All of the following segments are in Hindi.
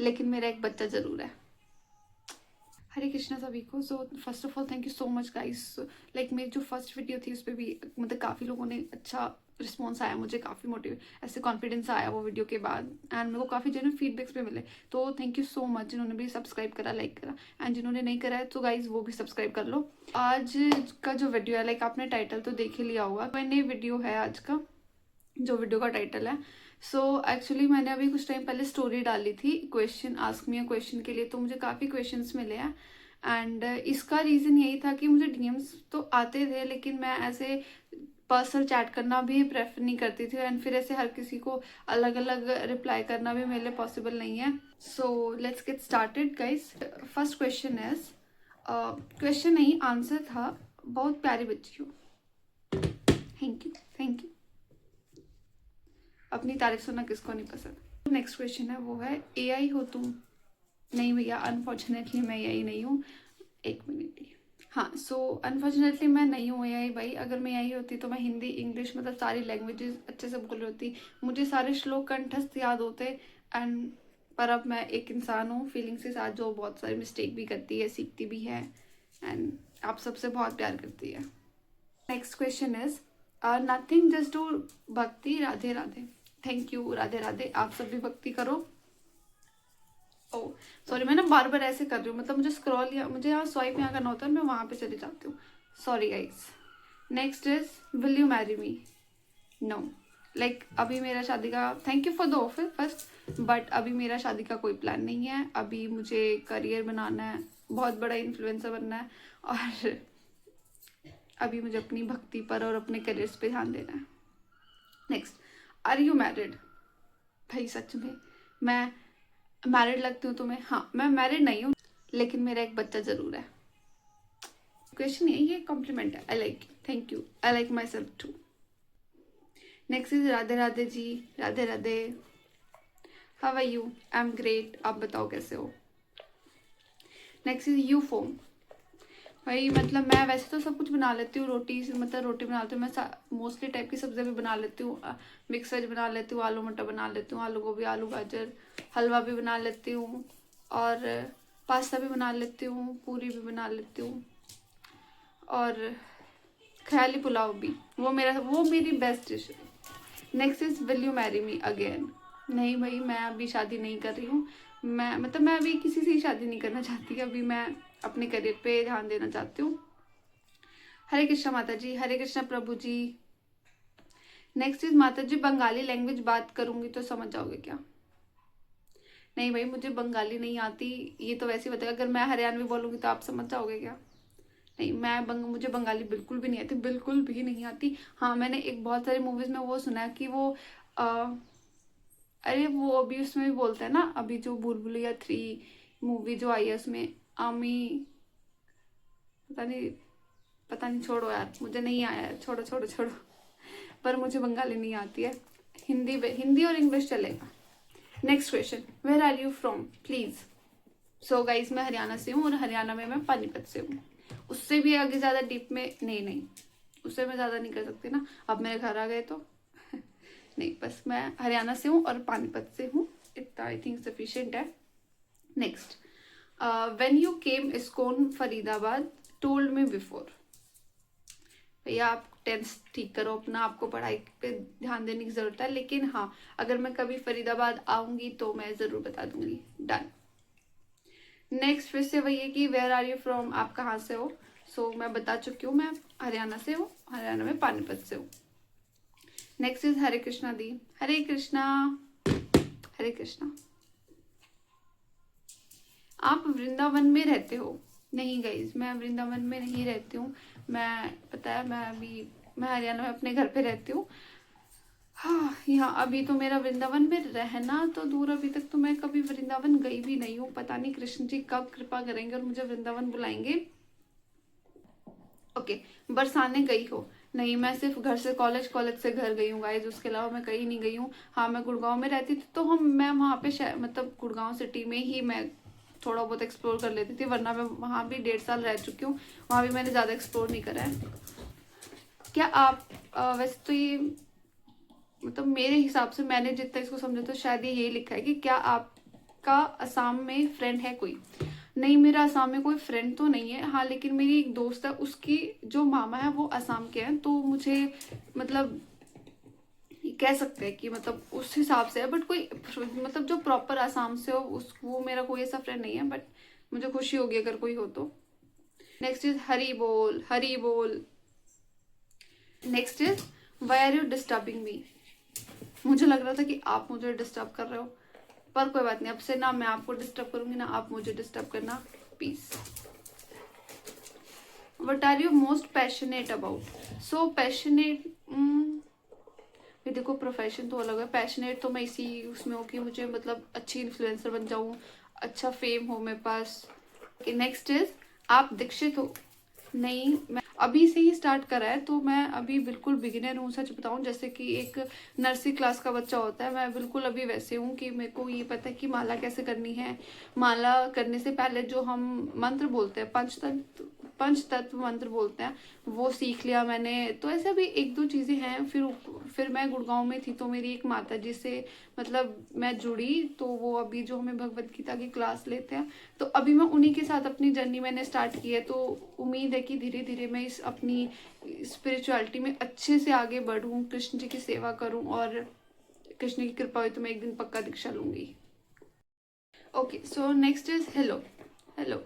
लेकिन मेरा एक बच्चा ज़रूर है। हरे कृष्णा सभी को। So first of all thank you so much guys. Like मेरी जो फर्स्ट वीडियो थी उस पर भी मतलब काफ़ी लोगों ने अच्छा रिस्पॉन्स आया, मुझे काफ़ी ऐसे कॉन्फिडेंस आया वो वीडियो के बाद, एंड मेरे को काफ़ी जेन्युइन फीडबैक्स भी मिले। तो थैंक यू सो मच जिन्होंने भी सब्सक्राइब करा, लाइक करा, एंड जिन्होंने नहीं करा है तो गाइज वो भी सब्सक्राइब कर लो। आज का जो वीडियो है, लाइक आपने टाइटल तो देख ही लिया होगा, मैंने वीडियो है आज का जो वीडियो का टाइटल है। सो एक्चुअली मैंने अभी कुछ टाइम पहले स्टोरी डाली थी question ask me a question के लिए, तो मुझे काफ़ी क्वेश्चंस मिले हैं, एंड इसका रीज़न यही था कि मुझे डीएम्स तो आते थे लेकिन मैं ऐसे पर्सनल चैट करना भी प्रेफर नहीं करती थी, एंड फिर ऐसे हर किसी को अलग अलग रिप्लाई करना भी मेरे लिए पॉसिबल नहीं है। So let's get started guys. First question is, question नहीं आंसर था, बहुत प्यारी बच्ची हो। Thank you thank you. अपनी तारीफ सुनना किसको नहीं पसंद। नेक्स्ट क्वेश्चन है वो है, एआई हो तुम? नहीं भैया, अनफॉर्चुनेटली मैं एआई नहीं हूँ। एक मिनट ही। हाँ, सो अनफॉर्चुनेटली मैं नहीं हूँ एआई भाई। अगर मैं एआई होती तो मैं हिंदी इंग्लिश मतलब सारी लैंग्वेजेस अच्छे से बोल रही होती, मुझे सारे श्लोक कंठस्थ याद होते, एंड पर अब मैं एक इंसान हूँ फीलिंग्स के साथ जो बहुत सारी मिस्टेक भी करती है, सीखती भी है, एंड आप सबसे बहुत प्यार करती है। Next question is, nothing just do bhakti, Radhe Radhe. Thank you, Radhe Radhe. आप सब भी भक्ति करो। ओ सॉरी, मैं ना बार बार ऐसे कर रही हूँ, मतलब मुझे स्क्रॉल या मुझे यहाँ स्वाइप यहाँ करना होता है, मैं वहां पे चली जाती हूँ, sorry guys. Next is, will you marry me? No. Like अभी मेरा शादी का, thank you for the offer first, but अभी मेरा शादी का कोई प्लान नहीं है। अभी मुझे करियर बनाना है, बहुत बड़ा इन्फ्लुएंसर बनना है, और अभी मुझे अपनी भक्ति पर और अपने करियर पे ध्यान देना है। Next, are you married? भाई सच में मैं मैरिड लगती हूँ तुम्हें? हाँ, मैं मैरिड नहीं हूँ लेकिन मेरा एक बच्चा जरूर है। क्वेश्चन नहीं, ये कॉम्प्लीमेंट है। I like you, thank you, I like myself too. Next is, Radhe Radhe ji, Radhe Radhe. How are you? I am great, आप बताओ कैसे हो। Next is, you from. भाई मतलब मैं वैसे तो सब कुछ बना लेती हूँ, रोटी मतलब रोटी बना लेती हूँ मैं, मोस्टली टाइप की सब्जियाँ भी बना लेती हूँ, मिक्स वेज बना लेती हूँ, आलू मटर बना लेती हूँ, आलू गोभी आलू गाजर, हलवा भी बना लेती हूँ, और पास्ता भी बना लेती हूँ, पूरी भी बना लेती हूँ, और ख्याली पुलाव भी, वो मेरी बेस्ट डिश है। Next is, will you marry me again? नहीं भाई, मैं अभी शादी नहीं कर रही हूँ, मैं अभी किसी से ही शादी नहीं करना चाहती, अभी मैं अपने करियर पे ध्यान देना चाहती हूँ। हरे कृष्णा माता जी, हरे कृष्णा प्रभु जी। नेक्स्ट इज, माता जी बंगाली लैंग्वेज बात करूंगी तो समझ जाओगे क्या? नहीं भाई, मुझे बंगाली नहीं आती, ये तो वैसे ही बताया, अगर मैं हरियाणवी बोलूंगी तो आप समझ जाओगे क्या? नहीं, मुझे बंगाली बिल्कुल भी नहीं आती, बिल्कुल भी नहीं आती। हाँ, मैंने एक बहुत सारी मूवीज में वो सुना है कि वो अरे वो अभी उसमें भी बोलते हैं ना, अभी जो भूल थ्री मूवी जो आई है उसमें आमी, पता नहीं, छोड़ो यार, मुझे नहीं आया है, छोड़ो छोड़ो छोड़ो। पर मुझे बंगाली नहीं आती है, हिंदी और इंग्लिश चलेगा। Next question, where are you from please? So guys, मैं हरियाणा से हूँ, और हरियाणा में मैं पानीपत से हूँ। उससे भी आगे ज्यादा डीप में नहीं, उससे मैं ज्यादा नहीं कर सकती ना, अब मेरे घर आ गए तो नहीं, बस मैं हरियाणा से हूँ और पानीपत से हूँ, इतना आई थिंक सफिशिएंट है। Next, when you came ISKCON Faridabad told me before. भैया आप टेंस ठीक करो अपना, आपको पढ़ाई पे ध्यान देने की जरूरत है, लेकिन हाँ, अगर मैं कभी फरीदाबाद आऊंगी तो मैं जरूर बता दूंगी। डन। नेक्स्ट फिर से वही है कि वेयर आर यू फ्रॉम, आप कहाँ से हो? सो मैं बता चुकी हूँ, मैं हरियाणा से हूँ, हरियाणा में पानीपत से हूँ। नेक्स्ट इज, हरे कृष्णा दी, हरे कृष्णा, हरे कृष्णा। आप वृंदावन में रहते हो? नहीं गाइज, मैं वृंदावन में नहीं रहती हूँ, पता है मैं हरियाणा में अपने घर पे रहती हूँ। हाँ, यहाँ अभी तो मेरा वृंदावन में रहना तो दूर, अभी तक तो मैं कभी वृंदावन गई भी नहीं हूँ, पता नहीं कृष्ण जी कब कृपा करेंगे और मुझे वृंदावन बुलाएंगे। ओके, बरसाने गई हो? नहीं, मैं सिर्फ घर से कॉलेज, कॉलेज से घर गई हूँ गाइज, उसके अलावा मैं कहीं नहीं गई हूँ। हाँ, मैं गुड़गांव में रहती थी तो मैं वहाँ पे मतलब गुड़गांव सिटी में ही मैं थोड़ा बहुत एक्सप्लोर कर लेती थी, वरना मैं वहाँ भी 1.5 साल रह चुकी हूँ, वहाँ भी मैंने ज़्यादा एक्सप्लोर नहीं करा है। क्या आप वैसे तो ये मतलब मेरे हिसाब से मैंने जितना इसको समझा तो शायद ये यही लिखा है कि क्या आप का असम में फ्रेंड है कोई? नहीं, मेरा असम में कोई फ्रेंड तो नहीं है। हाँ, लेकिन मेरी एक दोस्त है, उसकी जो मामा है वो असम के हैं, तो मुझे मतलब कह सकते हैं कि मतलब उस हिसाब से है, बट कोई मतलब जो प्रॉपर आसाम से हो उस वो मेरा कोई ऐसा फ्रेंड नहीं है, बट मुझे खुशी होगी अगर कोई हो तो। नेक्स्ट इज हरी बोल, हरी बोल। Next is why are you disturbing me? मुझे लग रहा था कि आप मुझे डिस्टर्ब कर रहे हो, पर कोई बात नहीं, अब से ना मैं आपको डिस्टर्ब करूंगी ना आप मुझे डिस्टर्ब करना। Peace. What are you most passionate about? So passionate, ये देखो प्रोफेशन तो अलग है, पैशनेट तो मैं इसी उसमें हूँ कि मुझे मतलब अच्छी इन्फ्लुएंसर बन जाऊँ, अच्छा फेम हो मेरे पास। नेक्स्ट इज आप दीक्षित हो? नहीं, मैं अभी से ही स्टार्ट करा है, तो मैं अभी बिल्कुल बिगिनर हूँ। सच बताऊँ, जैसे कि एक नर्सरी क्लास का बच्चा होता है, मैं बिल्कुल अभी वैसे हूँ कि मेरे को ये पता है कि माला कैसे करनी है। माला करने से पहले जो हम मंत्र बोलते हैं, पंचतत्व मंत्र बोलते हैं, वो सीख लिया मैंने। तो ऐसे अभी एक दो चीज़ें हैं। फिर मैं गुड़गांव में थी, तो मेरी एक माता जी से मतलब मैं जुड़ी, तो वो अभी जो हमें भगवत गीता की क्लास लेते हैं, तो अभी मैं उन्हीं के साथ अपनी जर्नी मैंने स्टार्ट की है। तो उम्मीद है कि धीरे धीरे मैं इस अपनी स्पिरिचुअलिटी में अच्छे से आगे बढ़ूं, कृष्ण जी की सेवा करूं, और कृष्ण की कृपा हुई तो मैं एक दिन पक्का दीक्षा लूंगी। Okay, so next is hello. Hello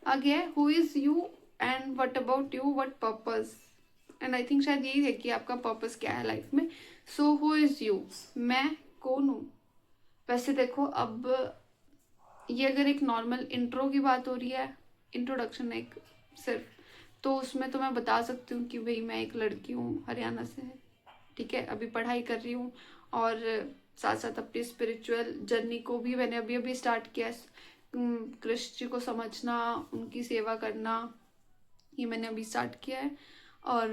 आगे है who is you and what about you, what purpose? And I think शायद यही है कि आपका पर्पस क्या है लाइफ में। सो हु इज यू, मैं कौन हूँ? वैसे देखो, अब ये अगर एक नॉर्मल इंट्रो की बात हो रही है, इंट्रोडक्शन एक सिर्फ, तो उसमें तो मैं बता सकती हूँ कि भाई मैं एक लड़की हूँ हरियाणा से, ठीक है, अभी पढ़ाई कर रही हूँ, और साथ साथ अपनी स्पिरिचुअल जर्नी को भी मैंने अभी अभी स्टार्ट किया है। कृष्ण जी को समझना, उनकी सेवा करना, ये मैंने अभी स्टार्ट किया है। और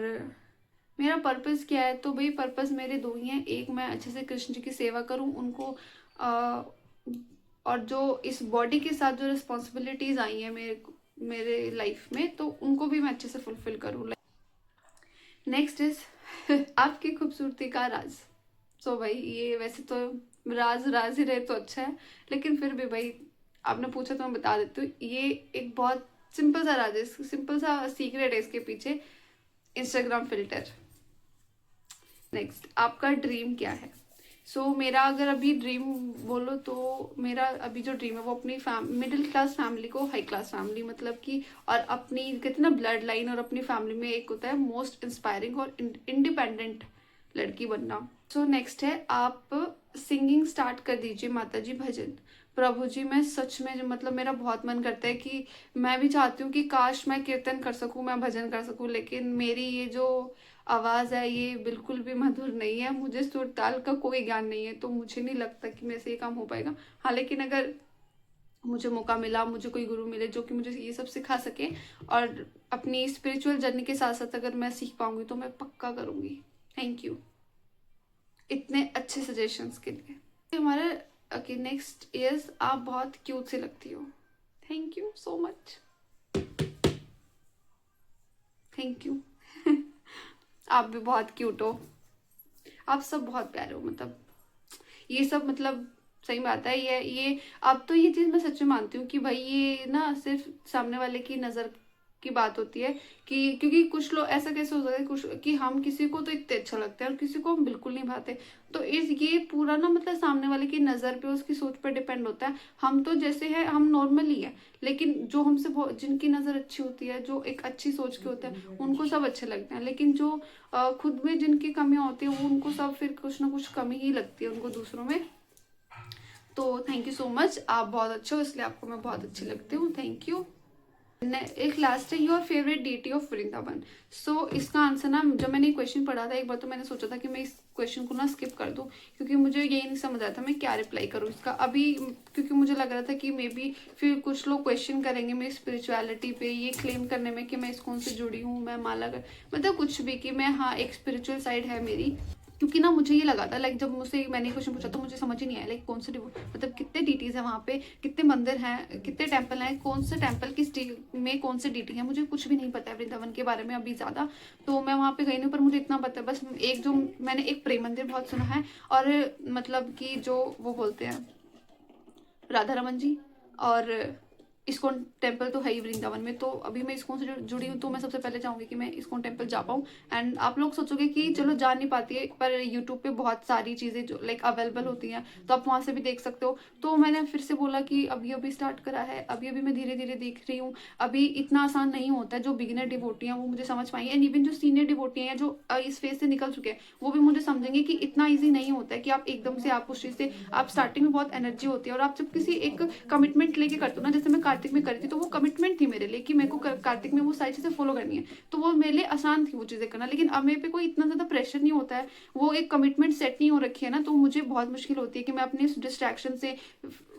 मेरा पर्पस क्या है, तो भाई पर्पस मेरे दो ही हैं। एक, मैं अच्छे से कृष्ण जी की सेवा करूं, उनको और जो इस बॉडी के साथ जो रिस्पॉन्सिबिलिटीज आई हैं मेरे लाइफ में, तो उनको भी मैं अच्छे से फुलफिल करूँ। नेक्स्ट इज आपकी खूबसूरती का राज। सो भाई ये वैसे तो राज राज ही रहे तो अच्छा है, लेकिन फिर भी भाई आपने पूछा तो मैं बता देती हूँ। ये एक बहुत सिंपल सा राज है, सिंपल सा सीक्रेट है इसके पीछे, इंस्टाग्राम फिल्टर। नेक्स्ट, आपका ड्रीम क्या है? मेरा अगर अभी ड्रीम बोलो तो मेरा अभी जो ड्रीम है वो अपनी मिडिल क्लास फैमिली को हाई क्लास फैमिली मतलब कि, और अपनी कहते ना ब्लड लाइन और अपनी फैमिली में एक होता है मोस्ट इंस्पायरिंग और इंडिपेंडेंट लड़की बनना। नेक्स्ट है आप सिंगिंग स्टार्ट कर दीजिए माता जी भजन। प्रभु जी, मैं सच में मतलब मेरा बहुत मन करता है कि मैं भी चाहती हूँ कि काश मैं कीर्तन कर सकूँ, मैं भजन कर सकूँ, लेकिन मेरी ये जो आवाज़ है ये बिल्कुल भी मधुर नहीं है, मुझे सुर ताल का कोई ज्ञान नहीं है, तो मुझे नहीं लगता कि मेरे से ये काम हो पाएगा। हाँ, लेकिन अगर मुझे मौका मिला, मुझे कोई गुरु मिले जो कि मुझे ये सब सिखा सके, और अपनी स्पिरिचुअल जर्नी के साथ साथ अगर मैं सीख पाऊंगी तो मैं पक्का करूंगी। थैंक यू इतने अच्छे सजेशंस के लिए। हमारे ओके, नेक्स्ट इज आप बहुत क्यूट सी लगती हो। Thank you so much, thank you आप भी बहुत क्यूट हो, आप सब बहुत प्यारे हो, मतलब ये सब मतलब सही बात है। ये अब तो ये चीज़ मैं सच में मानती हूँ कि भाई ये ना सिर्फ सामने वाले की नज़र की बात होती है, कि क्योंकि कुछ लोग ऐसा कैसे हो सकता है कुछ कि हम किसी को तो इतने अच्छा लगते हैं और किसी को हम बिल्कुल नहीं भाते। तो इस ये पूरा ना मतलब सामने वाले की नज़र पे, उसकी सोच पे डिपेंड होता है। हम तो जैसे है हम नॉर्मल ही है, लेकिन जो हमसे जिनकी नज़र अच्छी होती है, जो एक अच्छी सोच के होते हैं, उनको सब अच्छे लगते हैं, लेकिन जो खुद में जिनकी कमियां होती है वो उनको सब फिर कुछ ना कुछ कमी ही लगती है उनको दूसरों में। तो थैंक यू सो मच, आप बहुत अच्छे हो इसलिए आपको मैं बहुत अच्छी लगती हूँ। Thank you. एक लास्ट है, your favourite deity of Vrindavan. इसका आंसर ना, जब मैंने क्वेश्चन पढ़ा था एक बार, तो मैंने सोचा था कि मैं इस क्वेश्चन को ना स्किप कर दूं, क्योंकि मुझे यही नहीं समझ आया था मैं क्या रिप्लाई करूं इसका अभी, क्योंकि मुझे लग रहा था कि मे बी फिर कुछ लोग क्वेश्चन करेंगे मेरी स्पिरिचुअलिटी पे, ये क्लेम करने में कि मैं इस कौन से जुड़ी हूँ, मैं माला कर मतलब कुछ भी, कि मैं हाँ एक स्पिरिचुअल साइड है मेरी। क्योंकि ना मुझे ये लगा था लाइक जब मुझसे मैंने क्वेश्चन पूछा तो मुझे समझ ही नहीं आया लाइक कौन से मतलब कितने डीटीज है वहाँ पे, कितने मंदिर हैं, कितने टेम्पल हैं, कौन से टेम्पल किस में कौन से डीटी है, मुझे कुछ भी नहीं पता है वृंदावन के बारे में अभी ज़्यादा। तो मैं वहाँ पे गई नहीं, पर मुझे इतना पता है बस एक जो मैंने एक प्रेम मंदिर बहुत सुना है, और मतलब कि जो वो बोलते हैं राधा रमन जी, और इस्कॉन टेम्पल तो है ही वृंदावन में। तो अभी मैं इस्कॉन से जुड़ी हूँ, तो मैं सबसे पहले चाहूँगी कि मैं इस्कॉन टेम्पल जा पाऊँ। एंड आप लोग सोचोगे कि चलो जा नहीं पाती है, पर यूट्यूब पे बहुत सारी चीज़ें जो लाइक अवेलेबल होती हैं, तो आप वहाँ से भी देख सकते हो। तो मैंने फिर से बोला कि अभी अभी स्टार्ट करा है, अभी अभी मैं धीरे धीरे देख रही हूँ। अभी इतना आसान नहीं होता है। जो बिगिनर डिवोटी हैं वो मुझे समझ पाएंगे, एंड इवन जो सीनियर डिवोटी हैं जो इस फेज से निकल चुके हैं, वो भी मुझे समझेंगे कि इतना ईजी नहीं होता है कि आप एकदम से आप उस चीज़ से, आप स्टार्टिंग में बहुत एनर्जी होती है, और आप जब किसी एक कमिटमेंट लेके करते हो ना, जैसे मैं कार्तिक में करी थी, तो वो कमिटमेंट थी मेरे लिए कि मेरे को कार्तिक में वो सारी चीज़ें फॉलो करनी है, तो वो मेरे लिए आसान थी वो चीज़ें करना। लेकिन अब मेरे पे कोई इतना ज़्यादा प्रेशर नहीं होता है, वो एक कमिटमेंट सेट नहीं हो रखी है ना, तो मुझे बहुत मुश्किल होती है कि मैं अपने डिस्ट्रैक्शन से,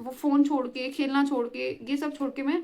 वो फ़ोन छोड़ के, खेलना छोड़ के, ये सब छोड़ के मैं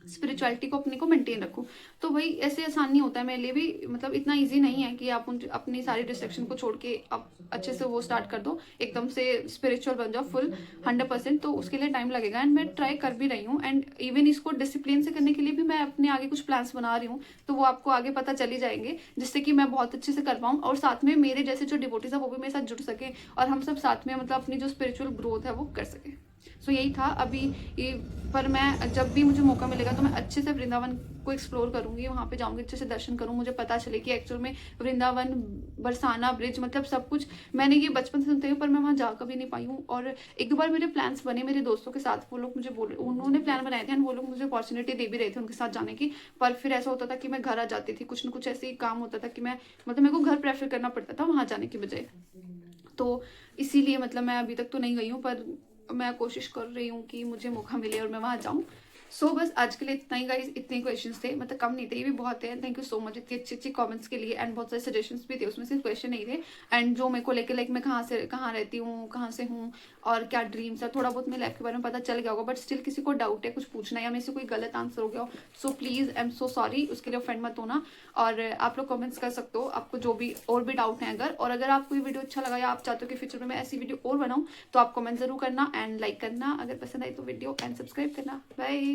स्पिरिचुअलिटी को अपने को मेंटेन रखूं। तो भाई ऐसे आसान नहीं होता है मेरे लिए भी, मतलब इतना इजी नहीं है कि आप अपनी सारी डिस्ट्रैक्शन को छोड़ के आप अच्छे से वो स्टार्ट कर दो, एकदम से स्पिरिचुअल बन जाओ फुल 100%। तो उसके लिए टाइम लगेगा, एंड मैं ट्राई कर भी रही हूँ। एंड इवन इसको डिसिप्लिन से करने के लिए भी मैं अपने आगे कुछ प्लान्स बना रही हूँ, तो वो आपको आगे पता चल ही जाएंगे, जिससे कि मैं बहुत अच्छे से कर पाऊँ, और साथ में मेरे जैसे जो डिवोटीज है वो भी मेरे साथ जुड़ सके, और हम सब साथ में मतलब अपनी जो स्पिरिचुअल ग्रोथ है वो कर सके। सो यही था अभी ये। पर मैं जब भी मुझे मौका मिलेगा तो मैं अच्छे से वृंदावन को एक्सप्लोर करूंगी, वहाँ पे जाऊंगी, अच्छे से दर्शन करूँ, मुझे पता चले कि एक्चुअल में वृंदावन, बरसाना ब्रिज, मतलब सब कुछ मैंने ये बचपन से सुनते हुए, पर मैं वहाँ जा कभी नहीं पाई हूँ। और एक दो बार मेरे प्लान्स बने मेरे दोस्तों के साथ, वो लोग मुझे बोले, उन्होंने प्लान बनाए थे, वो लोग मुझे अपॉर्चुनिटी दे भी रहे थे उनके साथ जाने की, पर फिर ऐसा होता था कि मैं घर आ जाती थी, कुछ ना कुछ ऐसे ही काम होता था कि मैं, मतलब मेरे को घर प्रेफर करना पड़ता था वहाँ जाने की बजाय। तो इसीलिए मतलब मैं अभी तक तो नहीं गई हूँ, पर मैं कोशिश कर रही हूँ कि मुझे मौका मिले और मैं वहाँ जाऊँ। सो बस आज के लिए इतना ही गाइस, इतने क्वेश्चंस थे, मतलब कम नहीं थे, ये भी बहुत थे। थैंक यू सो मच इतनी अच्छी अच्छी कमेंट्स के लिए, एंड बहुत सारे सजेशंस भी थे, उसमें सिर्फ क्वेश्चन नहीं थे। एंड जो मेरे को लेके लाइक मैं कहाँ रहती हूँ, कहाँ से हूँ, और क्या ड्रीम्स है, थोड़ा बहुत मेरे लाइफ के बारे में पता चल गया होगा, बट स्टिल किसी को डाउट है, कुछ पूछना है, या मेरे से कोई गलत आंसर हो गया हो, so please I am so sorry, उसके लिए ऑफेंड मत होना। और आप लोग कमेंट्स कर सकते हो आपको जो भी और भी डाउट है अगर, और अगर आपको ये वीडियो अच्छा लगा, या आप चाहते हो कि फ्यूचर में मैं ऐसी वीडियो और बनाऊँ, तो आप कमेंट जरूर करना, एंड लाइक करना अगर पसंद आई तो वीडियो, एंड सब्सक्राइब करना। बाय।